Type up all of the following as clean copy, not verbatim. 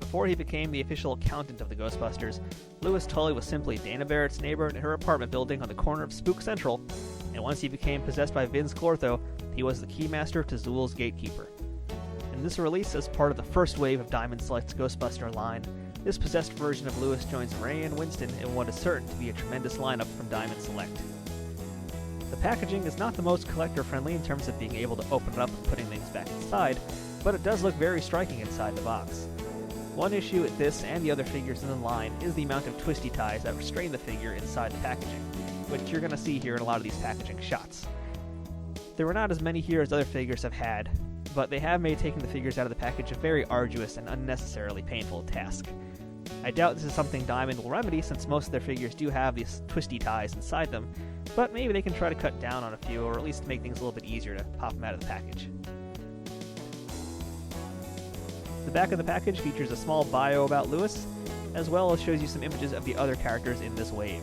Before he became the official accountant of the Ghostbusters, Louis Tully was simply Dana Barrett's neighbor in her apartment building on the corner of Spook Central, and once he became possessed by Vince Clortho, he was the keymaster to Zool's gatekeeper. In this release, as part of the first wave of Diamond Select's Ghostbuster line, this possessed version of Louis joins Ray and Winston in what is certain to be a tremendous lineup from Diamond Select. The packaging is not the most collector-friendly in terms of being able to open it up and putting things back inside, but it does look very striking inside the box. One issue with this and the other figures in the line is the amount of twisty ties that restrain the figure inside the packaging, which you're going to see here in a lot of these packaging shots. There were not as many here as other figures have had, but they have made taking the figures out of the package a very arduous and unnecessarily painful task. I doubt this is something Diamond will remedy since most of their figures do have these twisty ties inside them, but maybe they can try to cut down on a few or at least make things a little bit easier to pop them out of the package. The back of the package features a small bio about Louis, as well as shows you some images of the other characters in this wave.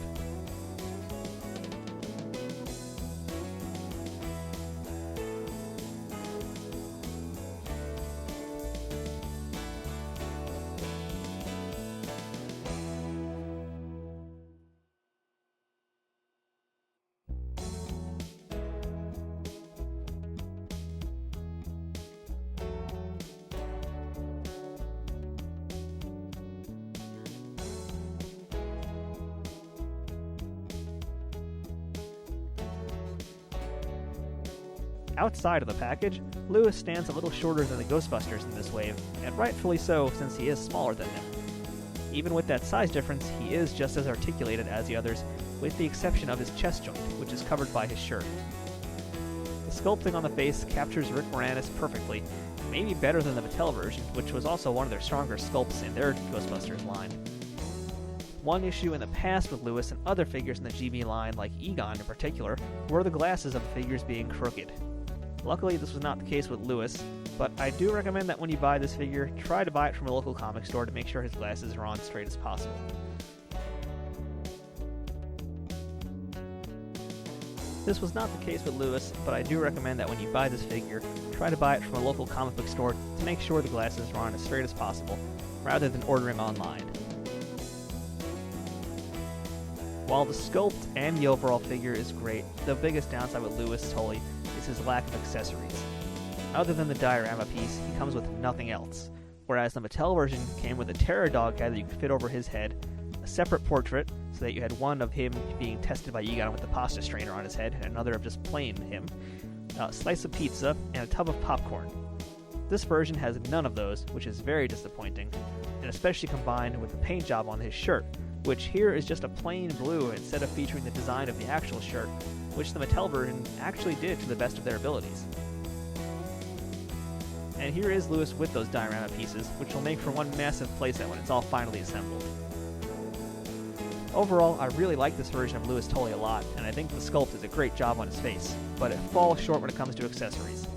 Outside of the package, Louis stands a little shorter than the Ghostbusters in this wave, and rightfully so since he is smaller than them. Even with that size difference, he is just as articulated as the others, with the exception of his chest joint, which is covered by his shirt. The sculpting on the face captures Rick Moranis perfectly, maybe better than the Mattel version, which was also one of their stronger sculpts in their Ghostbusters line. One issue in the past with Louis and other figures in the GB line, like Egon in particular, were the glasses of the figures being crooked. Luckily, this was not the case with Louis, but I do recommend that when you buy this figure, try to buy it from a local comic store to make sure his glasses are on straight as possible. This was not the case with Louis, but I do recommend that when you buy this figure, try to buy it from a local comic book store to make sure the glasses are on as straight as possible, rather than ordering online. While the sculpt and the overall figure is great, the biggest downside with Louis Tully is his lack of accessories. Other than the diorama piece, he comes with nothing else, whereas the Mattel version came with a terror dog head that you could fit over his head, a separate portrait, so that you had one of him being tested by Egon with the pasta strainer on his head, and another of just plain him, a slice of pizza, and a tub of popcorn. This version has none of those, which is very disappointing, and especially combined with the paint job on his shirt, which here is just a plain blue instead of featuring the design of the actual shirt, which the Mattel version actually did to the best of their abilities. And here is Louis with those diorama pieces, which will make for one massive playset when it's all finally assembled. Overall, I really like this version of Louis Tully a lot, and I think the sculpt does a great job on his face, but it falls short when it comes to accessories.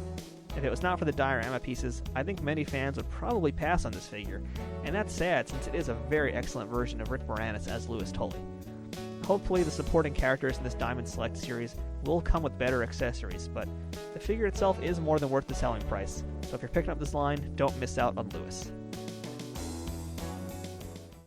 If it was not for the diorama pieces, I think many fans would probably pass on this figure, and that's sad since it is a very excellent version of Rick Moranis as Louis Tully. Hopefully the supporting characters in this Diamond Select series will come with better accessories, but the figure itself is more than worth the selling price, so if you're picking up this line, don't miss out on Louis.